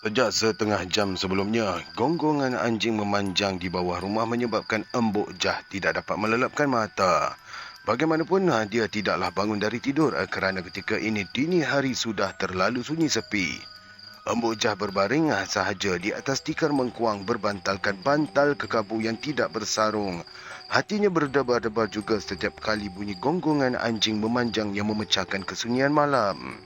Sejak setengah jam sebelumnya, gonggongan anjing memanjang di bawah rumah menyebabkan Embok Jah tidak dapat melelapkan mata. Bagaimanapun, dia tidaklah bangun dari tidur kerana ketika ini dini hari sudah terlalu sunyi sepi. Embok Jah berbaring sahaja di atas tikar mengkuang berbantalkan bantal kekabu yang tidak bersarung. Hatinya berdebar-debar juga setiap kali bunyi gonggongan anjing memanjang yang memecahkan kesunyian malam.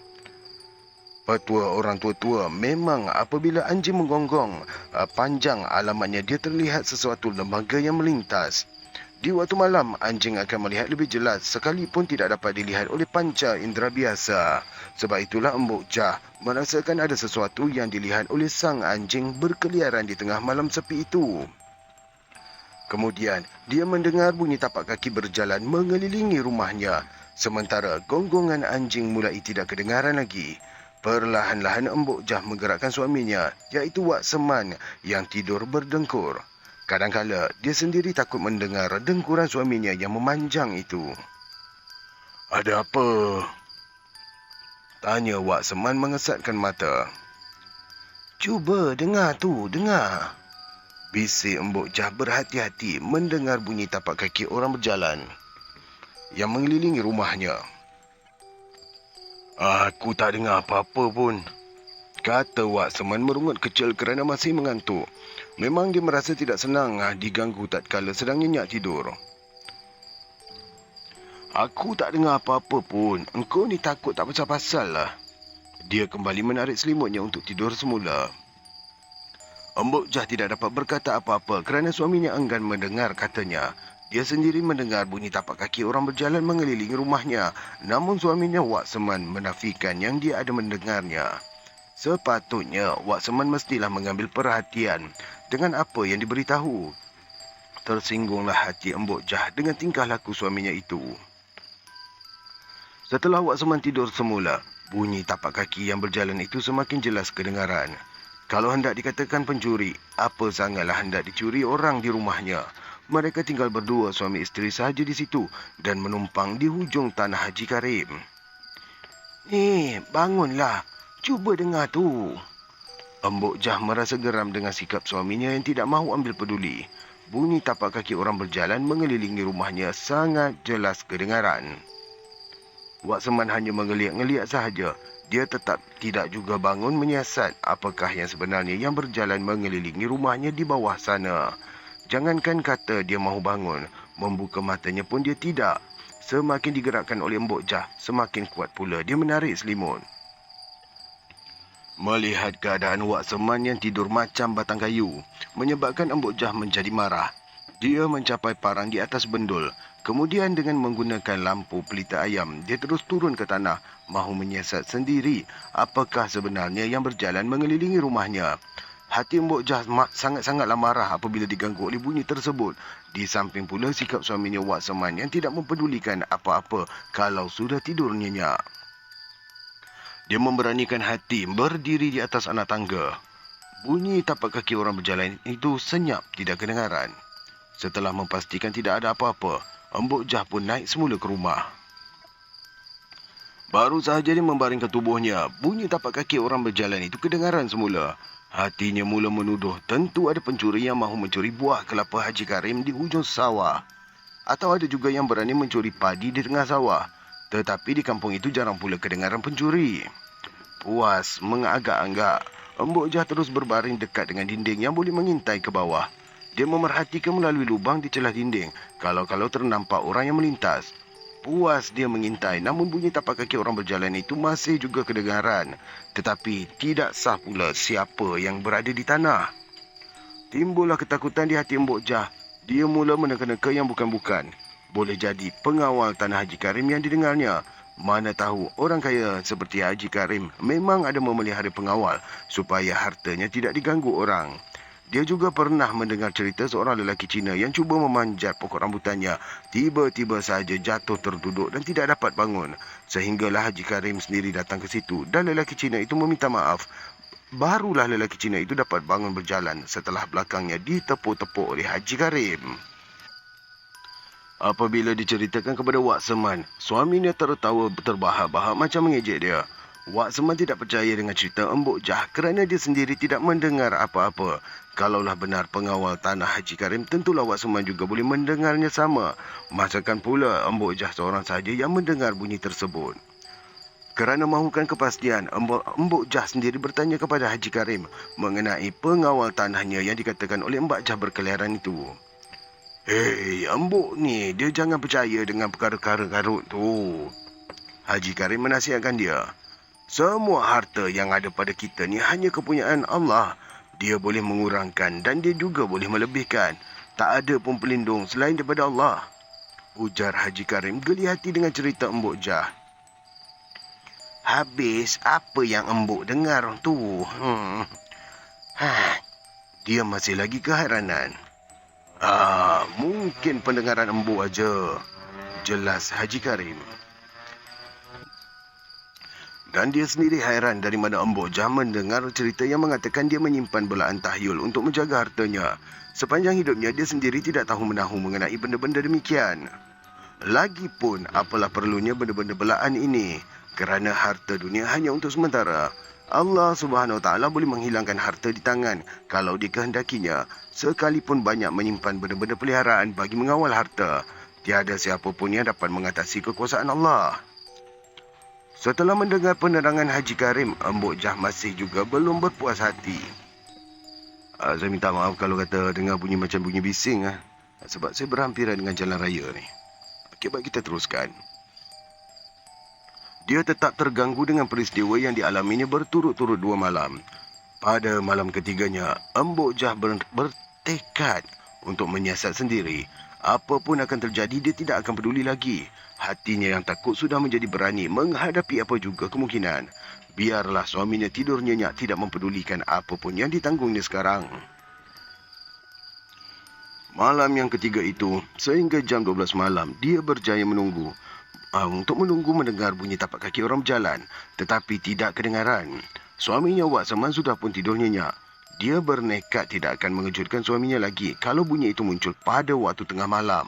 Petua orang tua-tua memang apabila anjing menggonggong panjang alamatnya dia terlihat sesuatu lembaga yang melintas. Di waktu malam, anjing akan melihat lebih jelas sekalipun tidak dapat dilihat oleh panca indera biasa. Sebab itulah Embok Jah merasakan ada sesuatu yang dilihat oleh sang anjing berkeliaran di tengah malam sepi itu. Kemudian, dia mendengar bunyi tapak kaki berjalan mengelilingi rumahnya. Sementara gonggongan anjing mulai tidak kedengaran lagi. Perlahan-lahan Embok Jah menggerakkan suaminya, iaitu Wak Seman yang tidur berdengkur. Kadangkala, dia sendiri takut mendengar dengkuran suaminya yang memanjang itu. "Ada apa?" tanya Wak Seman mengesatkan mata. "Cuba dengar tu, dengar." Bisik Embok Jah berhati-hati mendengar bunyi tapak kaki orang berjalan yang mengelilingi rumahnya. "Aku tak dengar apa-apa pun," kata Wak Seman merungut kecil kerana masih mengantuk. Memang dia merasa tidak senang diganggu tatkala sedang nyenyak tidur. "Aku tak dengar apa-apa pun. Engkau ni takut tak pasal-pasal lah." Dia kembali menarik selimutnya untuk tidur semula. Embok Jah tidak dapat berkata apa-apa kerana suaminya enggan mendengar katanya. Dia sendiri mendengar bunyi tapak kaki orang berjalan mengelilingi rumahnya. Namun suaminya Wak Seman menafikan yang dia ada mendengarnya. Sepatutnya Wak Seman mestilah mengambil perhatian dengan apa yang diberitahu. Tersinggunglah hati Embok Jah dengan tingkah laku suaminya itu. Setelah Wak Seman tidur semula, bunyi tapak kaki yang berjalan itu semakin jelas kedengaran. Kalau hendak dikatakan pencuri, apa sangatlah hendak dicuri orang di rumahnya. Mereka tinggal berdua suami isteri sahaja di situ dan menumpang di hujung tanah Haji Karim. Bangunlah. Cuba dengar tu." Embok Jah merasa geram dengan sikap suaminya yang tidak mahu ambil peduli. Bunyi tapak kaki orang berjalan mengelilingi rumahnya sangat jelas kedengaran. Wak Seman hanya mengeliak-ngeliak sahaja. Dia tetap tidak juga bangun menyiasat apakah yang sebenarnya yang berjalan mengelilingi rumahnya di bawah sana. Jangankan kata dia mahu bangun, membuka matanya pun dia tidak. Semakin digerakkan oleh Embok Jah, semakin kuat pula dia menarik selimut. Melihat keadaan Wak Seman yang tidur macam batang kayu, menyebabkan Embok Jah menjadi marah. Dia mencapai parang di atas bendul. Kemudian dengan menggunakan lampu pelita ayam, dia terus turun ke tanah, mahu menyiasat sendiri apakah sebenarnya yang berjalan mengelilingi rumahnya. Hati Embok Jah sangat-sangatlah marah apabila diganggu oleh bunyi tersebut. Di samping pula sikap suaminya Wak Seman yang tidak mempedulikan apa-apa kalau sudah tidur nyenyak. Dia memberanikan hati berdiri di atas anak tangga. Bunyi tapak kaki orang berjalan itu senyap tidak kedengaran. Setelah memastikan tidak ada apa-apa, Embok Jah pun naik semula ke rumah. Baru sahaja dia membaringkan tubuhnya, bunyi tapak kaki orang berjalan itu kedengaran semula. Hatinya mula menuduh tentu ada pencuri yang mahu mencuri buah kelapa Haji Karim di hujung sawah. Atau ada juga yang berani mencuri padi di tengah sawah. Tetapi di kampung itu jarang pula kedengaran pencuri. Puas mengagak-agak, Embok Jah terus berbaring dekat dengan dinding yang boleh mengintai ke bawah. Dia memerhatikan melalui lubang di celah dinding, kalau-kalau ternampak orang yang melintas. Puas dia mengintai, namun bunyi tapak kaki orang berjalan itu masih juga kedengaran. Tetapi tidak sah pula siapa yang berada di tanah. Timbullah ketakutan di hati Embok Jah. Dia mula meneka-neka yang bukan-bukan. Boleh jadi pengawal tanah Haji Karim yang didengarnya. Mana tahu orang kaya seperti Haji Karim memang ada memelihara pengawal supaya hartanya tidak diganggu orang. Dia juga pernah mendengar cerita seorang lelaki Cina yang cuba memanjat pokok rambutannya. Tiba-tiba sahaja jatuh terduduk dan tidak dapat bangun. Sehinggalah Haji Karim sendiri datang ke situ dan lelaki Cina itu meminta maaf. Barulah lelaki Cina itu dapat bangun berjalan setelah belakangnya ditepuk-tepuk oleh Haji Karim. Apabila diceritakan kepada Wak Seman, suaminya tertawa terbahak-bahak macam mengejek dia. Wak Seman tidak percaya dengan cerita Embok Jah kerana dia sendiri tidak mendengar apa-apa. Kalaulah benar pengawal tanah Haji Karim, tentulah Wak Seman juga boleh mendengarnya sama. Masakan pula Embok Jah seorang sahaja yang mendengar bunyi tersebut. Kerana mahukan kepastian, Embok Jah sendiri bertanya kepada Haji Karim mengenai pengawal tanahnya yang dikatakan oleh Mbak Jah berkeliaran itu. Hei, Embok ni, dia jangan percaya dengan perkara-perkara karut tu. Haji Karim menasihatkan dia. Semua harta yang ada pada kita ni hanya kepunyaan Allah. Dia boleh mengurangkan dan dia juga boleh melebihkan. Tak ada pun pelindung selain daripada Allah. Ujar Haji Karim geli hati dengan cerita Embok Jah. Habis apa yang Embok dengar tu? Dia masih lagi keheranan. Mungkin pendengaran Embok aja. Jelas Haji Karim. Dan dia sendiri hairan dari mana Embok Jah mendengar cerita yang mengatakan dia menyimpan belaan tahyul untuk menjaga hartanya. Sepanjang hidupnya, dia sendiri tidak tahu menahu mengenai benda-benda demikian. Lagipun, apalah perlunya benda-benda belaan ini? Kerana harta dunia hanya untuk sementara. Allah Subhanahu Wa Taala boleh menghilangkan harta di tangan kalau dikehendakinya. Sekalipun banyak menyimpan benda-benda peliharaan bagi mengawal harta, tiada siapa pun yang dapat mengatasi kekuasaan Allah. Setelah mendengar penerangan Haji Karim, Embok Jah masih juga belum berpuas hati. Saya minta maaf kalau kata dengar bunyi macam bunyi bising. Sebab saya berhampiran dengan jalan raya ni. Okey, baik kita teruskan. Dia tetap terganggu dengan peristiwa yang dialaminya berturut-turut 2 malam. Pada malam ketiganya, Embok Jah bertekad untuk menyiasat sendiri. Apapun akan terjadi, dia tidak akan peduli lagi. Hatinya yang takut sudah menjadi berani menghadapi apa juga kemungkinan. Biarlah suaminya tidur nyenyak, tidak mempedulikan apapun yang ditanggungnya sekarang. Malam yang ketiga itu, sehingga jam 12 malam, dia berjaya menunggu. Untuk menunggu mendengar bunyi tapak kaki orang berjalan, tetapi tidak kedengaran. Suaminya Wak Seman sudah pun tidur nyenyak. Dia bernekat tidak akan mengejutkan suaminya lagi kalau bunyi itu muncul pada waktu tengah malam.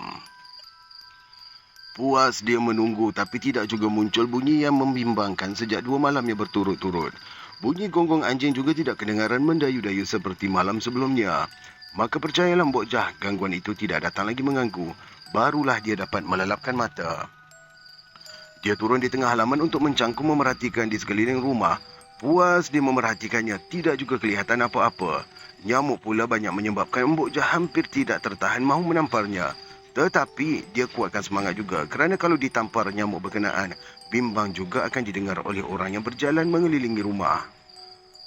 Puas dia menunggu tapi tidak juga muncul bunyi yang membimbangkan sejak 2 malamnya berturut-turut. Bunyi gonggong anjing juga tidak kedengaran mendayu-dayu seperti malam sebelumnya. Maka percayalah Mbok Jah, gangguan itu tidak datang lagi mengganggu. Barulah dia dapat melelapkan mata. Dia turun di tengah halaman untuk mencangkung memerhatikan di sekeliling rumah. Puas dia memerhatikannya, tidak juga kelihatan apa-apa. Nyamuk pula banyak menyebabkan Mbok Jah hampir tidak tertahan mahu menamparnya. Tetapi dia kuatkan semangat juga kerana kalau ditampar nyamuk berkenaan, bimbang juga akan didengar oleh orang yang berjalan mengelilingi rumah.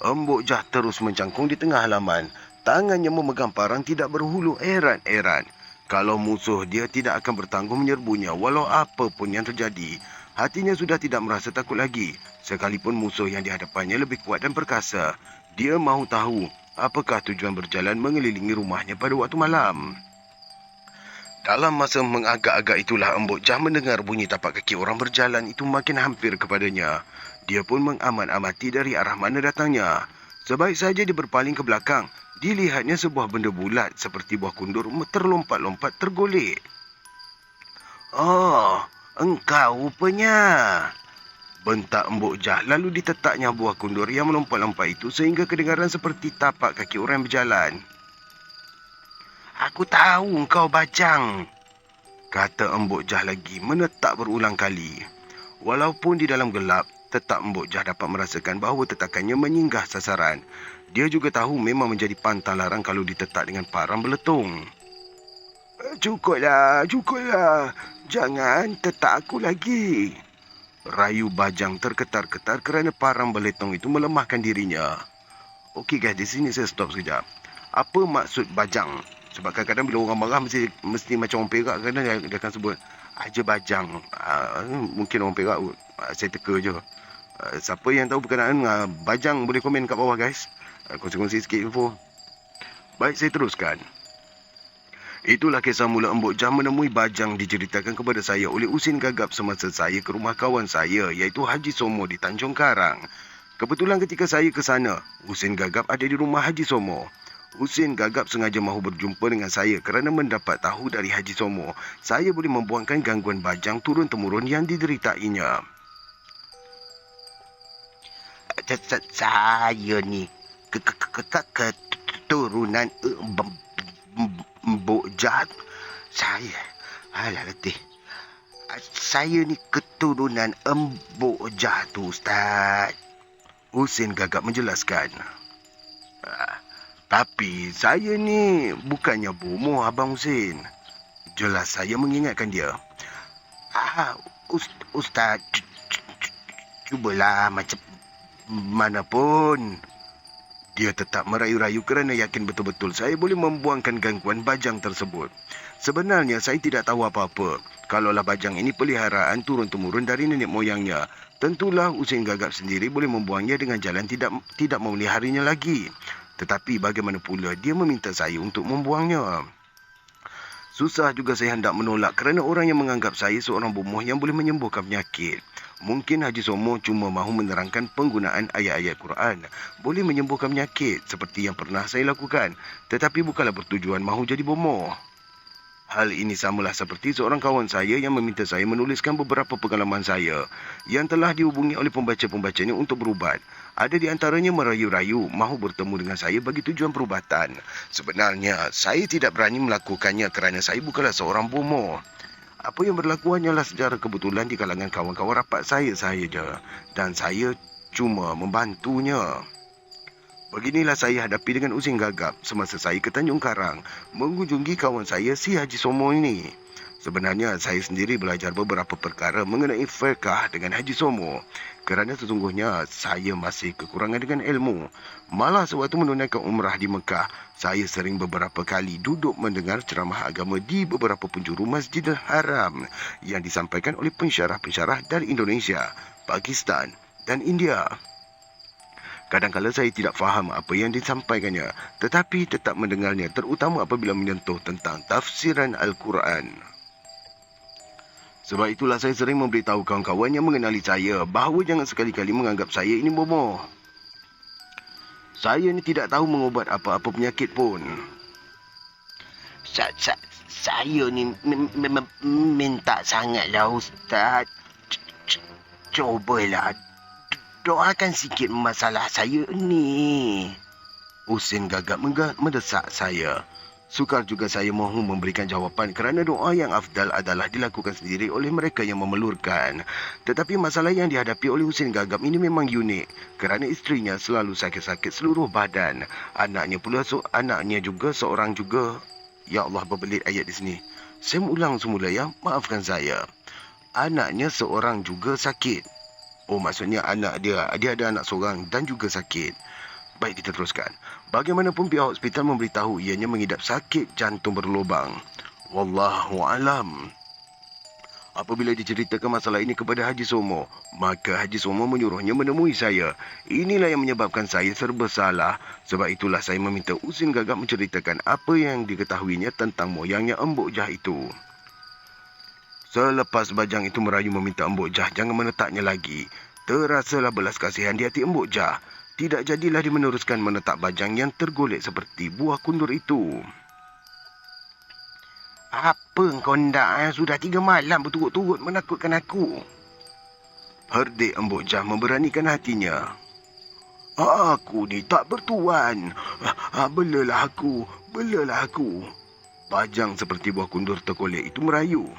Embok Jah terus mencangkung di tengah halaman. Tangannya memegang parang tidak berhulu erat-erat. Kalau musuh dia tidak akan bertanggung menyerbunya walau apa pun yang terjadi. Hatinya sudah tidak merasa takut lagi. Sekalipun musuh yang dihadapannya lebih kuat dan perkasa. Dia mahu tahu apakah tujuan berjalan mengelilingi rumahnya pada waktu malam. Dalam masa mengagak-agak itulah Embok Jah mendengar bunyi tapak kaki orang berjalan itu makin hampir kepadanya. Dia pun mengamat-amati dari arah mana datangnya. Sebaik saja dia berpaling ke belakang, dilihatnya sebuah benda bulat seperti buah kundur terlompat-lompat tergolek. Oh, engkau rupanya, bentak Embok Jah lalu ditetaknya buah kundur yang melompat-lompat itu sehingga kedengaran seperti tapak kaki orang yang berjalan. Aku tahu engkau bajang, kata Embok Jah lagi menetak berulang kali. Walaupun di dalam gelap, tetap Embok Jah dapat merasakan bahawa tetakannya menyinggah sasaran. Dia juga tahu memang menjadi pantang larang kalau ditetak dengan parang beletung. Cukuplah. Jangan tetak aku lagi. Rayu bajang terketar-ketar kerana parang beletung itu melemahkan dirinya. Okey guys, di sini saya stop sekejap. Apa maksud bajang? Sebab kadang-kadang bila orang marah mesti macam orang Perak, kadang dia akan sebut aja bajang. Mungkin orang Perak saya teka je. Siapa yang tahu berkenaan bajang boleh komen kat bawah guys. Kongsi-kongsi sikit info. Baik, saya teruskan. Itulah kisah mula Embok Jah menemui bajang diceritakan kepada saya oleh Usin Gagap semasa saya ke rumah kawan saya iaitu Haji Somo di Tanjung Karang. Kebetulan ketika saya ke sana, Usin Gagap ada di rumah Haji Somo. Usin Gagap sengaja mahu berjumpa dengan saya kerana mendapat tahu dari Haji Somo saya boleh membuangkan gangguan bajang turun-temurun yang dideritainya. Saya ni keturunan Mbok Jah. Saya, alah letih. Saya ni keturunan Mbok Jah tu, Ustaz. Husin gagap menjelaskan. Tapi saya ni bukannya bomoh, Abang Husin. Jelas saya mengingatkan dia. Ustaz, cubalah macam mana pun. Dia tetap merayu-rayu kerana yakin betul-betul saya boleh membuangkan gangguan bajang tersebut. Sebenarnya saya tidak tahu apa-apa. Kalaulah bajang ini peliharaan turun-temurun dari nenek moyangnya, tentulah Husin gagap sendiri boleh membuangnya dengan jalan tidak memeliharinya lagi. Tetapi bagaimana pula dia meminta saya untuk membuangnya? Susah juga saya hendak menolak kerana orang yang menganggap saya seorang bomoh yang boleh menyembuhkan penyakit. Mungkin Haji Somo cuma mahu menerangkan penggunaan ayat-ayat Quran boleh menyembuhkan penyakit seperti yang pernah saya lakukan. Tetapi bukanlah bertujuan mahu jadi bomoh. Hal ini samalah seperti seorang kawan saya yang meminta saya menuliskan beberapa pengalaman saya yang telah dihubungi oleh pembaca-pembacanya untuk berubat. Ada di antaranya merayu-rayu mahu bertemu dengan saya bagi tujuan perubatan. Sebenarnya, saya tidak berani melakukannya kerana saya bukanlah seorang bomoh. Apa yang berlaku hanyalah secara kebetulan di kalangan kawan-kawan rapat saya sahaja. Dan saya cuma membantunya. Beginilah saya hadapi dengan Husin gagap semasa saya ke Tanjung Karang mengunjungi kawan saya si Haji Somo ini. Sebenarnya saya sendiri belajar beberapa perkara mengenai fiqh dengan Haji Somo kerana sesungguhnya saya masih kekurangan dengan ilmu. Malah sewaktu menunaikan umrah di Mekah, saya sering beberapa kali duduk mendengar ceramah agama di beberapa penjuru Masjidil Haram yang disampaikan oleh pensyarah-pensyarah dari Indonesia, Pakistan dan India. Kadang-kadang saya tidak faham apa yang disampaikannya, tetapi tetap mendengarnya terutama apabila menyentuh tentang tafsiran Al-Quran. Sebab itulah saya sering memberitahu kawan-kawan yang mengenali saya bahawa jangan sekali-kali menganggap saya ini bomoh. Saya ni tidak tahu mengubat apa-apa penyakit pun. Saya ni minta sangatlah Ustaz. Cubalah doakan sikit masalah saya ni. Husin gagap mendesak saya. Sukar juga saya mahu memberikan jawapan kerana doa yang afdal adalah dilakukan sendiri oleh mereka yang memerlukan. Tetapi masalah yang dihadapi oleh Husin gagap ini memang unik kerana isterinya selalu sakit-sakit seluruh badan. Anaknya juga seorang juga. Ya Allah, berbelit ayat di sini. Saya ulang semula ya, maafkan saya. Anaknya seorang juga sakit. Oh, maksudnya anak dia ada anak seorang dan juga sakit. Baik, kita teruskan. Bagaimanapun pihak hospital memberitahu ianya mengidap sakit jantung berlubang. Wallahu alam. Apabila diceritakan masalah ini kepada Haji Somo, maka Haji Somo menyuruhnya menemui saya. Inilah yang menyebabkan saya serba salah. Sebab itulah saya meminta Husin gagap menceritakan apa yang diketahuinya tentang moyangnya Mbok Jah itu. Selepas bajang itu merayu meminta Mbok Jah jangan menetapnya lagi, terasalah belas kasihan di hati Mbok Jah. Tidak jadilah dia meneruskan menetap bajang yang tergolek seperti buah kundur itu. Apa engkau hendak? Sudah 3 malam berturut-turut menakutkan aku. Herdik Mbok Jah memberanikan hatinya. Aku ni tak bertuan. Belalah aku. Bajang seperti buah kundur tergolek itu merayu.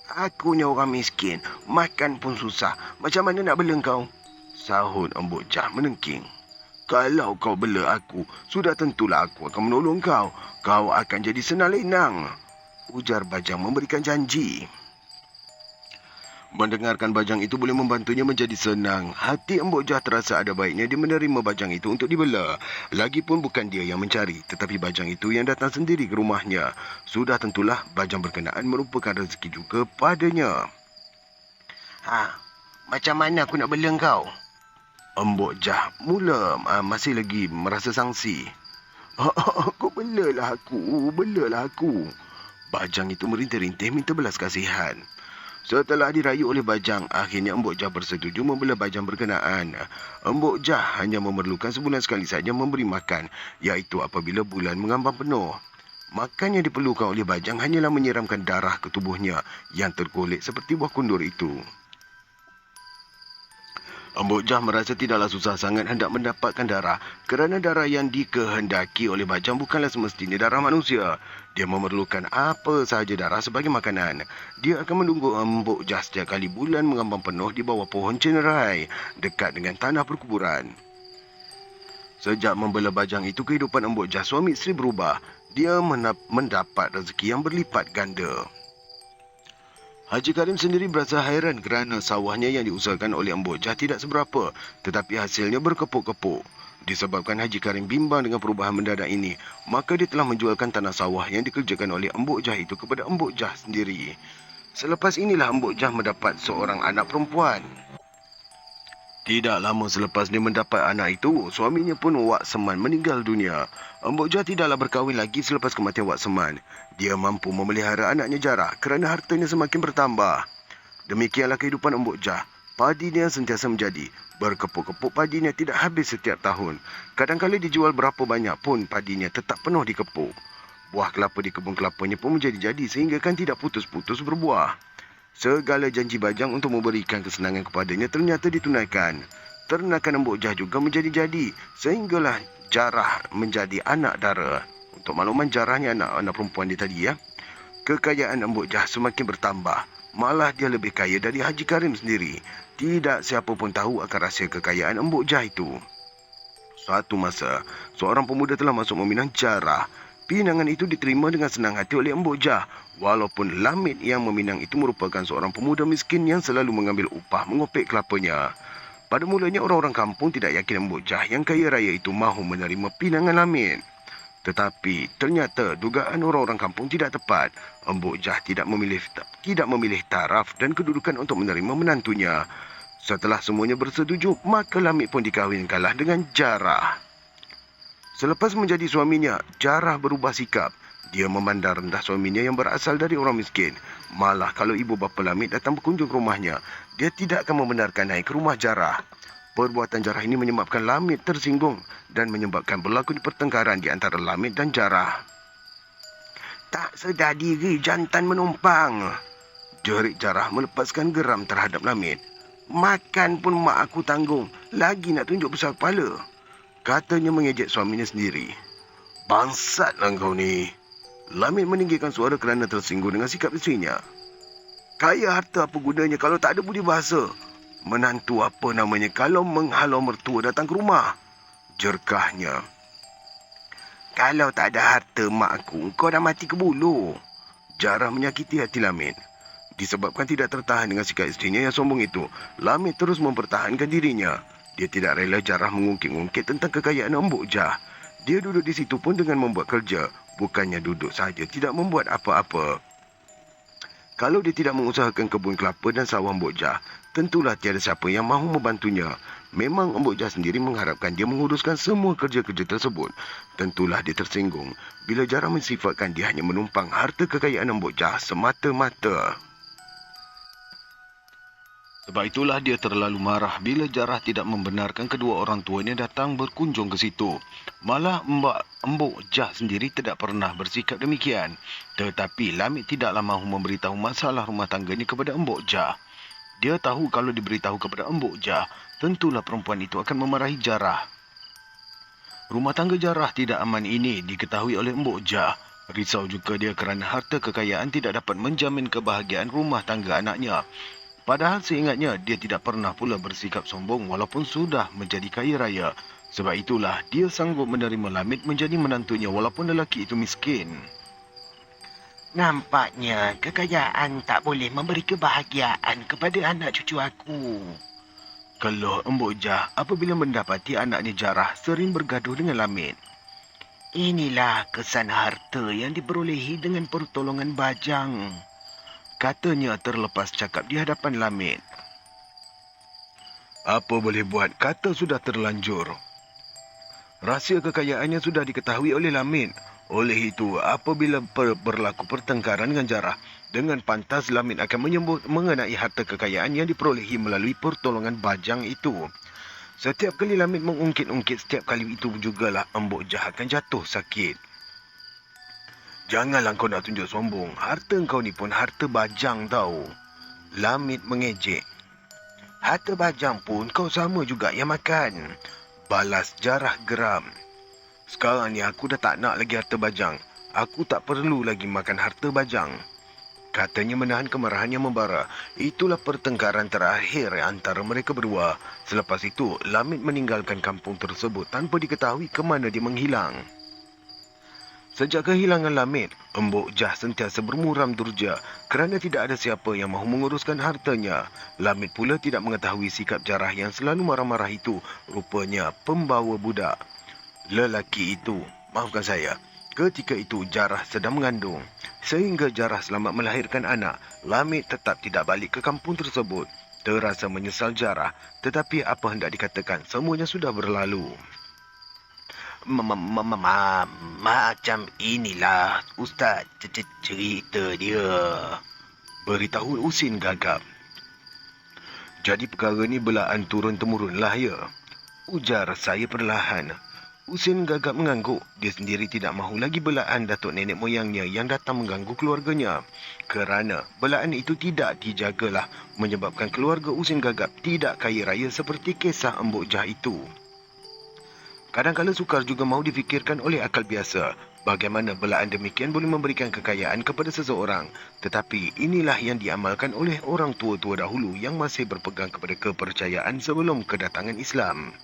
Aku ni orang miskin, makan pun susah. Macam mana nak bela kau? Sahut Mbok Jah menengking. Kalau kau bela aku, sudah tentulah aku akan menolong kau. Kau akan jadi senang lenang. Ujar bajang memberikan janji. Mendengarkan bajang itu boleh membantunya menjadi senang. Hati Mbok Jah terasa ada baiknya dia menerima bajang itu untuk dibela. Lagipun bukan dia yang mencari, tetapi bajang itu yang datang sendiri ke rumahnya. Sudah tentulah bajang berkenaan merupakan rezeki juga padanya. Macam mana aku nak bela kau? Mbok Jah mula masih lagi merasa sangsi. Kau belalah aku. Bajang itu merintih-rintih minta belas kasihan. Setelah dirayu oleh bajang, akhirnya Mbok Jah bersetuju membela bajang berkenaan. Mbok Jah hanya memerlukan sebulan sekali saja memberi makan, iaitu apabila bulan mengambang penuh. Makan yang diperlukan oleh bajang hanyalah menyiramkan darah ke tubuhnya yang tergolek seperti buah kundur itu. Embok Jah merasa tidaklah susah sangat hendak mendapatkan darah kerana darah yang dikehendaki oleh bajang bukanlah semestinya darah manusia. Dia memerlukan apa sahaja darah sebagai makanan. Dia akan menunggu Embok Jah setiap kali bulan mengambang penuh di bawah pohon cenerai dekat dengan tanah perkuburan. Sejak membela bajang itu, kehidupan Embok Jah suami isteri berubah. Dia mendapat rezeki yang berlipat ganda. Haji Karim sendiri berasa hairan kerana sawahnya yang diusahakan oleh Embok Jah tidak seberapa, tetapi hasilnya berkepuk-kepuk. Disebabkan Haji Karim bimbang dengan perubahan mendadak ini, maka dia telah menjualkan tanah sawah yang dikerjakan oleh Embok Jah itu kepada Embok Jah sendiri. Selepas inilah Embok Jah mendapat seorang anak perempuan. Tidak lama selepas dia mendapat anak itu, suaminya pun Wak Seman meninggal dunia. Embok Jah tidaklah berkahwin lagi selepas kematian Wak Seman. Dia mampu memelihara anaknya Jarah kerana hartanya semakin bertambah. Demikianlah kehidupan Embok Jah. Padinya sentiasa menjadi. Berkepuk-kepuk padinya tidak habis setiap tahun. Kadang-kadang dijual berapa banyak pun padinya tetap penuh dikepuk. Buah kelapa di kebun kelapanya pun menjadi-jadi sehingga kan tidak putus-putus berbuah. Segala janji bajang untuk memberikan kesenangan kepadanya ternyata ditunaikan. Ternakan Embok Jah juga menjadi-jadi sehinggalah Jarah menjadi anak dara. Untuk makluman, Jarahnya anak perempuan dia tadi ya. Kekayaan Embok Jah semakin bertambah. Malah dia lebih kaya dari Haji Karim sendiri. Tidak siapa pun tahu akan rahsia kekayaan Embok Jah itu. Suatu masa, seorang pemuda telah masuk meminang Jarah. Pinangan itu diterima dengan senang hati oleh Embok Jah. Walaupun Lamid yang meminang itu merupakan seorang pemuda miskin yang selalu mengambil upah mengopek kelapanya. Pada mulanya orang-orang kampung tidak yakin Embok Jah yang kaya raya itu mahu menerima pinangan Lamid. Tetapi ternyata dugaan orang-orang kampung tidak tepat. Embok Jah tidak memilih taraf dan kedudukan untuk menerima menantunya. Setelah semuanya bersetuju, maka Lamid pun dikahwinkanlah dengan Jarah. Selepas menjadi suaminya, Jarah berubah sikap. Dia memandang rendah suaminya yang berasal dari orang miskin. Malah kalau ibu bapa Lamid datang berkunjung ke rumahnya, dia tidak akan membenarkan naik ke rumah Jarah. Perbuatan Jarah ini menyebabkan Lamid tersinggung dan menyebabkan berlaku pertengkaran di antara Lamid dan Jarah. "Tak sedar diri jantan menumpang," jerit Jarah melepaskan geram terhadap Lamid. "Makan pun mak aku tanggung, lagi nak tunjuk besar kepala," katanya mengejek suaminya sendiri. "Bangsatlah kau ni." Lamid meninggikan suara kerana tersinggung dengan sikap isterinya. "Kaya harta apa gunanya kalau tak ada budi bahasa? Menantu apa namanya kalau menghalau mertua datang ke rumah?" jerkahnya. "Kalau tak ada harta mak aku, kau dah mati ke bulu." Jarah menyakiti hati Lamid. Disebabkan tidak tertahan dengan sikap isterinya yang sombong itu, Lamid terus mempertahankan dirinya. Dia tidak rela Jarah mengungkit-ungkit tentang kekayaan Embok Jah. Dia duduk di situ pun dengan membuat kerja. Bukannya duduk saja, tidak membuat apa-apa. Kalau dia tidak mengusahakan kebun kelapa dan sawah Embok Jah, tentulah tiada siapa yang mahu membantunya. Memang Embok Jah sendiri mengharapkan dia menguruskan semua kerja-kerja tersebut. Tentulah dia tersinggung bila Jarah mensifatkan dia hanya menumpang harta kekayaan Embok Jah semata-mata. Sebab itulah dia terlalu marah bila Jarah tidak membenarkan kedua orang tuanya datang berkunjung ke situ. Malah Embok Jah sendiri tidak pernah bersikap demikian. Tetapi Lamid tidaklah mahu memberitahu masalah rumah tangganya kepada Embok Jah. Dia tahu kalau diberitahu kepada Embok Jah, tentulah perempuan itu akan memarahi Jarah. Rumah tangga Jarah tidak aman ini diketahui oleh Embok Jah. Risau juga dia kerana harta kekayaan tidak dapat menjamin kebahagiaan rumah tangga anaknya. Padahal seingatnya, dia tidak pernah pula bersikap sombong walaupun sudah menjadi kaya raya. Sebab itulah, dia sanggup menerima Lamid menjadi menantunya walaupun lelaki itu miskin. "Nampaknya kekayaan tak boleh memberi kebahagiaan kepada anak cucu aku," keluh Embok Jah apabila mendapati anaknya Jarah sering bergaduh dengan Lamid. "Inilah kesan harta yang diperolehi dengan pertolongan bajang," katanya terlepas cakap di hadapan Lamid. Apa boleh buat, kata sudah terlanjur. Rahsia kekayaannya sudah diketahui oleh Lamid. Oleh itu, apabila berlaku pertengkaran dengan Jarah, dengan pantas Lamid akan menyebut mengenai harta kekayaan yang diperolehi melalui pertolongan bajang itu. Setiap kali Lamid mengungkit-ungkit, setiap kali itu jugalah Embok Jah akan jatuh sakit. "Janganlah kau nak tunjuk sombong. Harta kau ni pun harta bajang tau." Lamid mengejek. Harta bajang pun kau sama juga yang makan. Balas Jarah geram. Sekarang ni aku dah tak nak lagi harta bajang. Aku tak perlu lagi makan harta bajang. Katanya menahan kemarahan yang membara. Itulah pertengkaran terakhir antara mereka berdua. Selepas itu, Lamid meninggalkan kampung tersebut tanpa diketahui ke mana dia menghilang. Sejak kehilangan Lamid, Embok Jah sentiasa bermuram durja kerana tidak ada siapa yang mahu menguruskan hartanya. Lamid pula tidak mengetahui sikap Jarah yang selalu marah-marah itu. Rupanya pembawa budak. Lelaki itu, maafkan saya, ketika itu Jarah sedang mengandung. Sehingga Jarah selamat melahirkan anak, Lamid tetap tidak balik ke kampung tersebut. Terasa menyesal Jarah, tetapi apa hendak dikatakan, semuanya sudah berlalu. Macam inilah Ustaz cerita dia, beritahu Usin gagap. Jadi perkara ni belaan turun-temurun lah ya, ujar saya perlahan. Usin gagap mengangguk. Dia sendiri tidak mahu lagi belaan datuk nenek moyangnya yang datang mengganggu keluarganya. Kerana belaan itu tidak dijagalah menyebabkan keluarga Usin gagap tidak kaya raya seperti kisah Embok Jah itu. Kadang-kadang sukar juga mahu difikirkan oleh akal biasa. Bagaimana belaan demikian boleh memberikan kekayaan kepada seseorang. Tetapi inilah yang diamalkan oleh orang tua-tua dahulu yang masih berpegang kepada kepercayaan sebelum kedatangan Islam.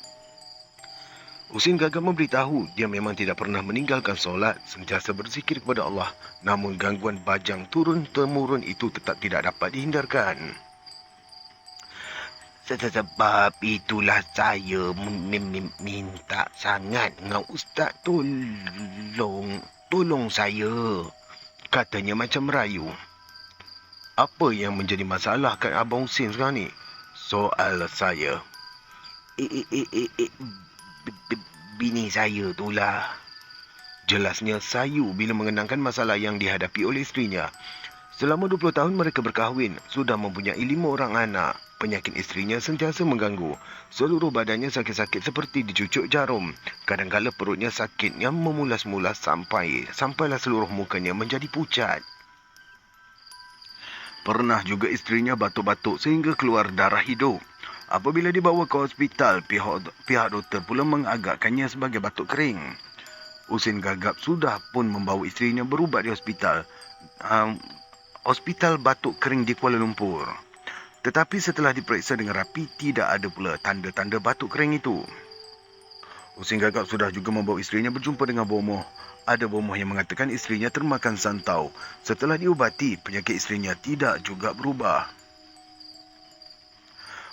Usin gagap memberitahu dia memang tidak pernah meninggalkan solat, sentiasa berzikir kepada Allah. Namun gangguan bajang turun-temurun itu tetap tidak dapat dihindarkan. Sebab itulah saya minta sangat dengan Ustaz tolong saya. Katanya macam merayu. Apa yang menjadi masalah kat Abang Husin sekarang ni? Soal saya. Bini saya itulah. Jelasnya sayu bila mengenangkan masalah yang dihadapi oleh isterinya. Selama 20 tahun mereka berkahwin, sudah mempunyai 5 orang anak. Penyakit isterinya sentiasa mengganggu. Seluruh badannya sakit-sakit seperti dicucuk jarum. Kadang-kala perutnya sakit yang memulas-mulas sampailah seluruh mukanya menjadi pucat. Pernah juga isterinya batuk-batuk sehingga keluar darah hidup. Apabila dibawa ke hospital, pihak doktor pula mengagakkannya sebagai batuk kering. Usin gagap sudah pun membawa isterinya berubat di hospital. Hospital batuk kering di Kuala Lumpur. Tetapi setelah diperiksa dengan rapi, tidak ada pula tanda-tanda batuk kering itu. Usin gagap sudah juga membawa isterinya berjumpa dengan bomoh. Ada bomoh yang mengatakan isterinya termakan santau. Setelah diubati, penyakit isterinya tidak juga berubah.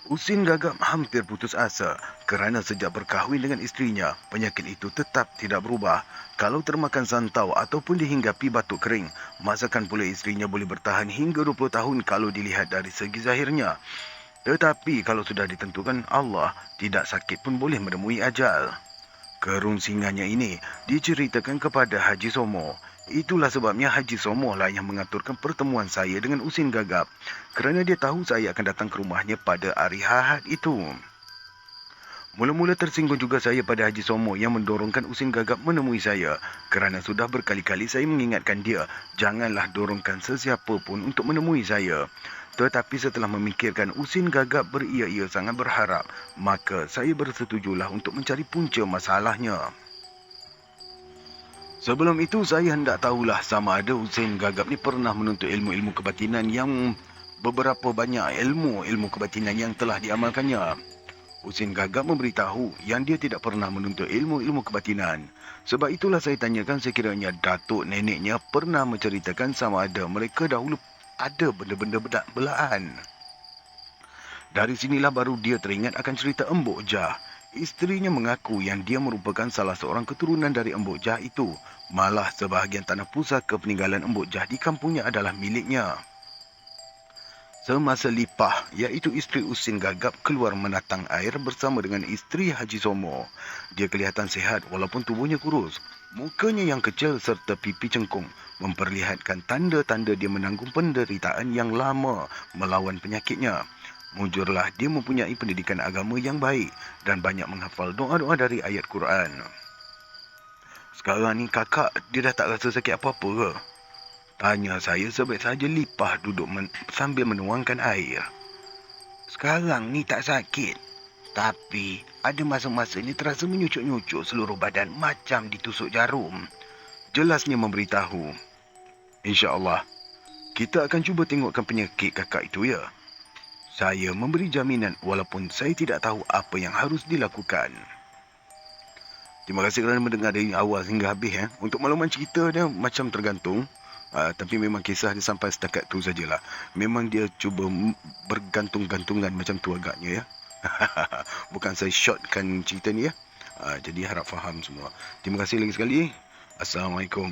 Usin gagap hampir putus asa kerana sejak berkahwin dengan isterinya, penyakit itu tetap tidak berubah. Kalau termakan santau ataupun dihinggapi batuk kering, masakan pula isterinya boleh bertahan hingga 20 tahun kalau dilihat dari segi zahirnya. Tetapi kalau sudah ditentukan Allah, tidak sakit pun boleh menemui ajal. Kerunsingannya ini diceritakan kepada Haji Somo. Itulah sebabnya Haji Somo lah yang mengaturkan pertemuan saya dengan Usin gagap. Kerana dia tahu saya akan datang ke rumahnya pada hari Ahad itu. Mula-mula tersinggung juga saya pada Haji Somo yang mendorongkan Usin gagap menemui saya. Kerana sudah berkali-kali saya mengingatkan dia, janganlah dorongkan sesiapa pun untuk menemui saya. Tetapi setelah memikirkan Usin gagap beria-ia sangat berharap, maka saya bersetujulah untuk mencari punca masalahnya. Sebelum itu saya hendak tahulah sama ada Usin gagap ni pernah menuntut ilmu-ilmu kebatinan yang beberapa banyak ilmu kebatinan yang telah diamalkannya. Usin gagap memberitahu yang dia tidak pernah menuntut ilmu-ilmu kebatinan. Sebab itulah saya tanyakan sekiranya datuk neneknya pernah menceritakan sama ada mereka dahulu ada benda-benda belaan. Dari sinilah baru dia teringat akan cerita Embok Jah. Isterinya mengaku yang dia merupakan salah seorang keturunan dari Embok Jah itu. Malah sebahagian tanah pusaka peninggalan Embok Jah di kampungnya adalah miliknya. Semasa Lipah, iaitu isteri Usin gagap keluar menatang air bersama dengan isteri Haji Somo. Dia kelihatan sihat walaupun tubuhnya kurus. Mukanya yang kecil serta pipi cengkung memperlihatkan tanda-tanda dia menanggung penderitaan yang lama melawan penyakitnya. Mujurlah dia mempunyai pendidikan agama yang baik dan banyak menghafal doa-doa dari ayat Quran. Sekarang ni kakak dia dah tak rasa sakit apa-apa ke? Tanya saya sebab saja Lipah duduk sambil menuangkan air. Sekarang ni tak sakit. Tapi ada masa-masa ni terasa menyucuk-nyucuk seluruh badan macam ditusuk jarum. Jelasnya memberitahu. InsyaAllah, kita akan cuba tengokkan penyakit kakak itu ya. Saya memberi jaminan walaupun saya tidak tahu apa yang harus dilakukan. Terima kasih kerana mendengar dari awal hingga habis. Untuk makluman cerita dia macam tergantung. Tapi memang kisah dia sampai setakat tu sajalah. Memang dia cuba bergantung-gantungan macam tu agaknya ya. Bukan saya shortkan cerita ni ya. Jadi harap faham semua. Terima kasih lagi sekali. Assalamualaikum.